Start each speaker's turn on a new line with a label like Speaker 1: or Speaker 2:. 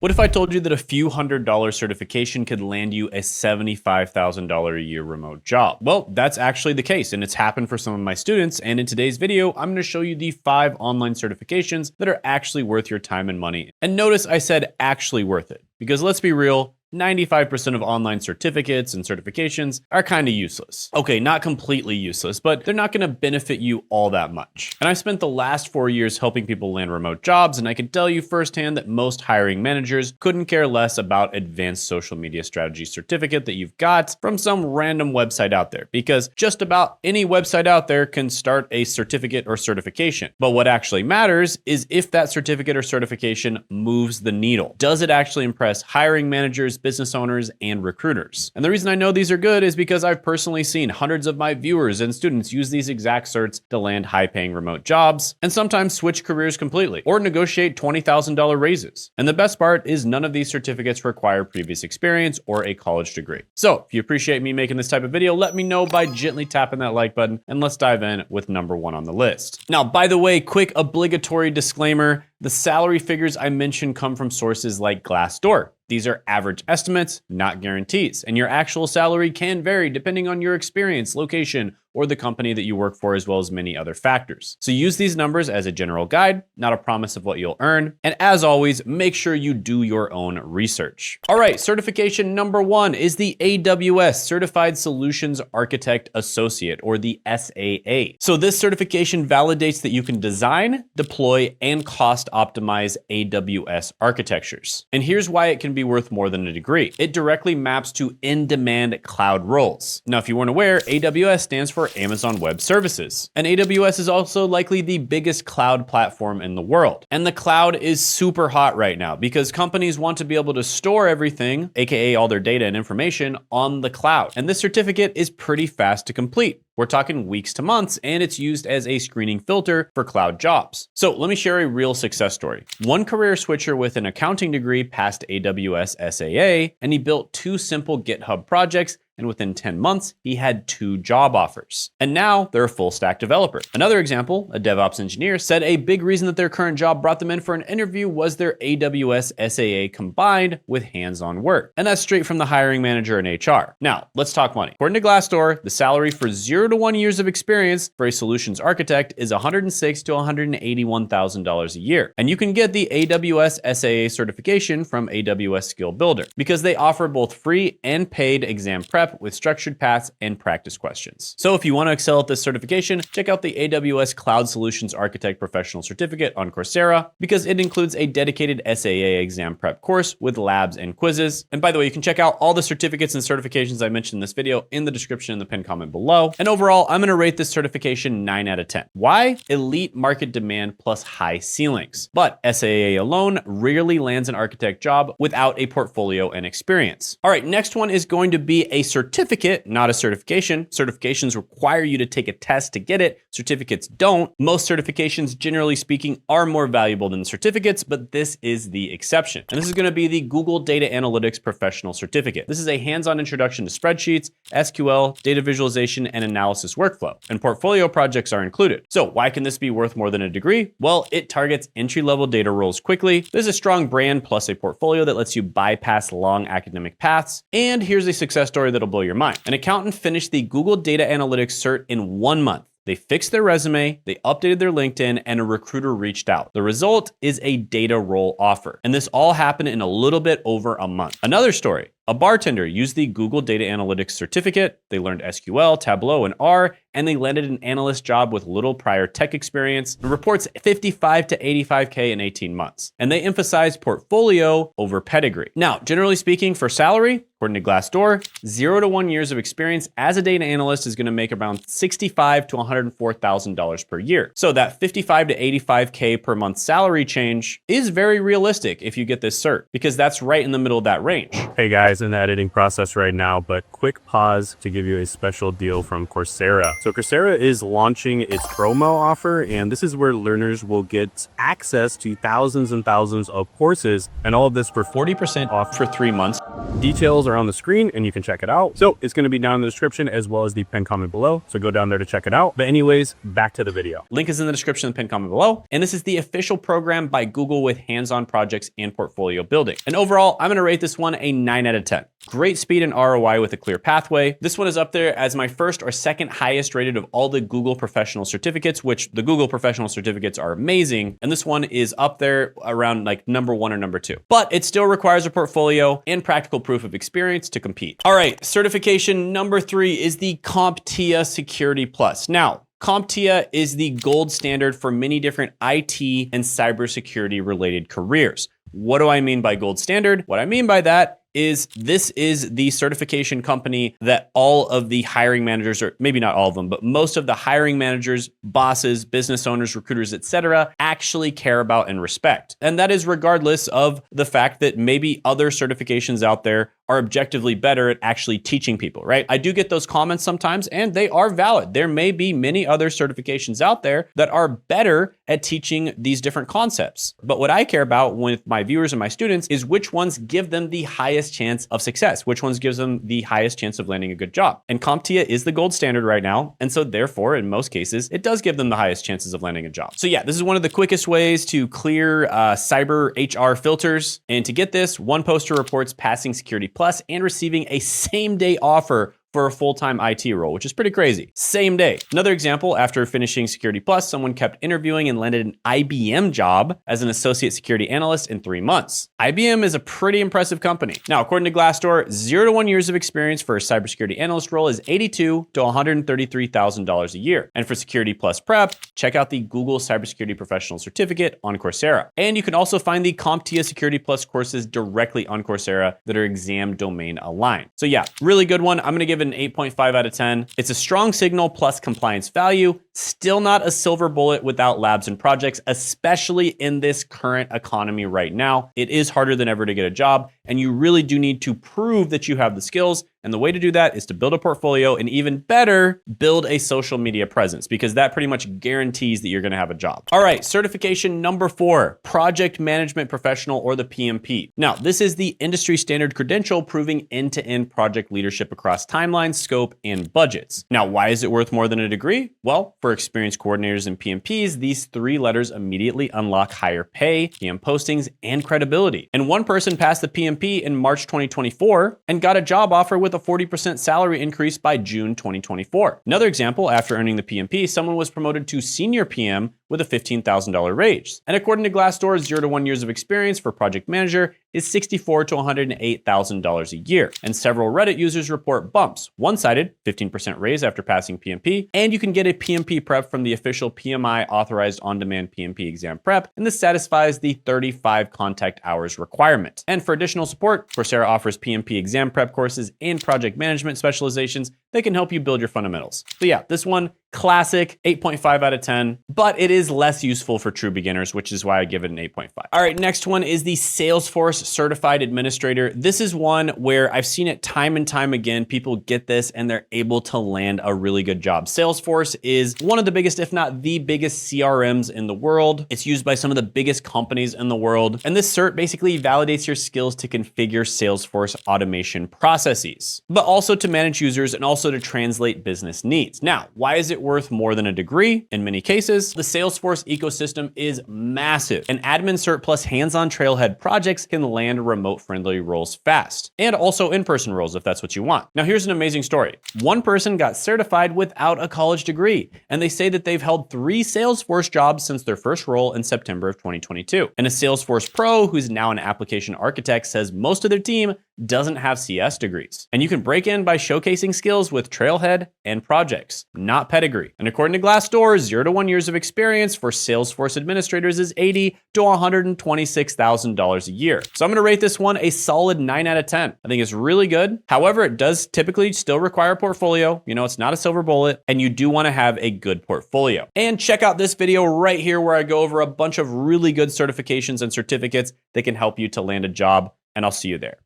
Speaker 1: What if I told you that a few $100 certification could land you a $75,000 a year remote job? Well, that's actually the case, and it's happened for some of my students. And in today's video, I'm going to show you the 5 online certifications that are actually worth your time and money. And notice I said actually worth it, because let's be real, 95% of online certificates and certifications are kind of useless. Okay, not completely useless, but they're not going to benefit you all that much. And I spent the last 4 years helping people land remote jobs, and I can tell you firsthand that most hiring managers couldn't care less about advanced social media strategy certificate that you've got from some random website out there, because just about any website out there can start a certificate or certification. But what actually matters is if that certificate or certification moves the needle. Does it actually impress hiring managers, business owners, and recruiters? And the reason I know these are good is because I've personally seen hundreds of my viewers and students use these exact certs to land high-paying remote jobs, and sometimes switch careers completely, or negotiate $20,000 raises. And the best part is none of these certificates require previous experience or a college degree. So if you appreciate me making this type of video, let me know by gently tapping that like button, and let's dive in with number 1 on the list. Now, by the way, quick obligatory disclaimer, the salary figures I mentioned come from sources like Glassdoor. These are average estimates, not guarantees, and your actual salary can vary depending on your experience, location, or the company that you work for, as well as many other factors. So use these numbers as a general guide, not a promise of what you'll earn. And as always, make sure you do your own research. All right, certification number 1 is the AWS Certified Solutions Architect Associate, or the SAA. So this certification validates that you can design, deploy, and cost optimize AWS architectures. And here's why it can be worth more than a degree. It directly maps to in-demand cloud roles. Now, if you weren't aware, AWS stands for Amazon Web Services. And AWS is also likely the biggest cloud platform in the world. And the cloud is super hot right now because companies want to be able to store everything, aka all their data and information, on the cloud. And this certificate is pretty fast to complete. We're talking weeks to months, and it's used as a screening filter for cloud jobs. So let me share a real success story. One career switcher with an accounting degree passed AWS SAA, and he built 2 simple GitHub projects, and within 10 months, he had 2 job offers. And now they're a full stack developer. Another example, a DevOps engineer, said a big reason that their current job brought them in for an interview was their AWS SAA combined with hands-on work. And that's straight from the hiring manager in HR. Now, let's talk money. According to Glassdoor, the salary for 0 to 1 years of experience for a solutions architect is $106,000 to $181,000 a year. And you can get the AWS SAA certification from AWS Skill Builder because they offer both free and paid exam prep with structured paths and practice questions. So if you want to excel at this certification, check out the AWS Cloud Solutions Architect Professional Certificate on Coursera because it includes a dedicated SAA exam prep course with labs and quizzes. And by the way, you can check out all the certificates and certifications I mentioned in this video in the description in the pinned comment below. And overall, I'm going to rate this certification 9 out of 10. Why? Elite market demand plus high ceilings. But SAA alone rarely lands an architect job without a portfolio and experience. All right, next one is going to be a certificate, not a certification. Certifications require you to take a test to get it. Certificates don't. Most certifications, generally speaking, are more valuable than certificates, but this is the exception. And this is going to be the Google Data Analytics Professional Certificate. This is a hands-on introduction to spreadsheets, SQL, data visualization, and analysis workflow. And portfolio projects are included. So why can this be worth more than a degree? Well, it targets entry-level data roles quickly. There's a strong brand plus a portfolio that lets you bypass long academic paths. And here's a success story that'll blow your mind. An accountant finished the Google Data Analytics cert in 1 month. They fixed their resume, they updated their LinkedIn, and a recruiter reached out. The result is a data role offer. And this all happened in a little bit over a month. Another story. A bartender used the Google Data Analytics certificate. They learned SQL, Tableau, and R, and they landed an analyst job with little prior tech experience and reports 55 to 85K in 18 months. And they emphasize portfolio over pedigree. Now, generally speaking, for salary, according to Glassdoor, 0 to 1 years of experience as a data analyst is going to make around $65,000 to $104,000 per year. So that 55 to 85K per month salary change is very realistic if you get this cert, because that's right in the middle of that range.
Speaker 2: Hey guys, in the editing process right now, but quick pause to give you a special deal from Coursera. So Coursera is launching its promo offer, and this is where learners will get access to thousands and thousands of courses, and all of this for
Speaker 1: 40% off for 3 months.
Speaker 2: Details are on the screen and you can check it out. So it's going to be down in the description as well as the pinned comment below. So go down there to check it out. But anyways, back to the video.
Speaker 1: Link is in the description and pinned comment below. And this is the official program by Google with hands-on projects and portfolio building. And overall, I'm gonna rate this one a 9 out of 10. Great speed and ROI with a clear pathway. This one is up there as my first or second highest rated of all the Google professional certificates, which the Google professional certificates are amazing. And this one is up there around like number 1 or number 2. But it still requires a portfolio and practical proof of experience to compete. All right, certification number 3 is the CompTIA Security Plus. Now, CompTIA is the gold standard for many different IT and cybersecurity related careers. What do I mean by gold standard? What I mean by that is this is the certification company that all of the hiring managers, or maybe not all of them, but most of the hiring managers, bosses, business owners, recruiters, etc., actually care about and respect. And that is regardless of the fact that maybe other certifications out there are objectively better at actually teaching people, right? I do get those comments sometimes, and they are valid. There may be many other certifications out there that are better at teaching these different concepts. But what I care about with my viewers and my students is which ones give them the highest chance of success, which ones gives them the highest chance of landing a good job. And CompTIA is the gold standard right now. And so therefore, in most cases, it does give them the highest chances of landing a job. So yeah, this is one of the quickest ways to clear cyber HR filters. And to get this, one poster reports passing Security Plus and receiving a same-day offer for a full-time IT role, which is pretty crazy. Same day. Another example, after finishing Security Plus, someone kept interviewing and landed an IBM job as an associate security analyst in 3 months. IBM is a pretty impressive company. Now, according to Glassdoor, 0 to 1 years of experience for a cybersecurity analyst role is $82,000 to $133,000 a year. And for Security Plus Prep, check out the Google Cybersecurity Professional Certificate on Coursera. And you can also find the CompTIA Security Plus courses directly on Coursera that are exam domain aligned. So yeah, really good one. I'm gonna give it an 8.5 out of 10. It's a strong signal plus compliance value. Still not a silver bullet without labs and projects, especially in this current economy right now. It is harder than ever to get a job, and you really do need to prove that you have the skills. And the way to do that is to build a portfolio, and even better, build a social media presence, because that pretty much guarantees that you're gonna have a job. All right, certification number 4, Project Management Professional, or the PMP. Now, this is the industry standard credential proving end-to-end project leadership across timelines, scope, and budgets. Now, why is it worth more than a degree? Well, for experienced coordinators and PMPs, these 3 letters immediately unlock higher pay, PM postings, and credibility. And one person passed the PMP in March 2024 and got a job offer with a 40% salary increase by June 2024. Another example, after earning the PMP, someone was promoted to senior PM with a $15,000 raise. And according to Glassdoor, 0 to 1 years of experience for project manager is $64,000 to $108,000 a year. And several Reddit users report bumps. One cited 15% raise after passing PMP, and you can get a PMP prep from the official PMI authorized on-demand PMP exam prep, and this satisfies the 35 contact hours requirement. And for additional support, Coursera offers PMP exam prep courses and project management specializations that can help you build your fundamentals. So yeah, this one, classic, 8.5 out of 10, but it is less useful for true beginners, which is why I give it an 8.5. All right, next one is the Salesforce Certified Administrator. This is one where I've seen it time and time again. People get this and they're able to land a really good job. Salesforce is one of the biggest, if not the biggest CRMs in the world. It's used by some of the biggest companies in the world. And this cert basically validates your skills to configure Salesforce automation processes, but also to manage users and also to translate business needs. Now, why is it worth more than a degree? In many cases, the Salesforce ecosystem is massive. An admin cert plus hands-on trailhead projects can land remote-friendly roles fast, and also in-person roles if that's what you want. Now, here's an amazing story. One person got certified without a college degree, and they say that they've held 3 Salesforce jobs since their first role in September of 2022. And a Salesforce pro, who's now an application architect, says most of their team doesn't have CS degrees. And you can break in by showcasing skills with Trailhead and projects, not pedigree. And according to Glassdoor, 0 to 1 years of experience for Salesforce administrators is $80,000 to $126,000 a year. So I'm gonna rate this one a solid 9 out of 10. I think it's really good. However, it does typically still require a portfolio. You know, it's not a silver bullet, and you do wanna have a good portfolio. And check out this video right here where I go over a bunch of really good certifications and certificates that can help you to land a job, and I'll see you there.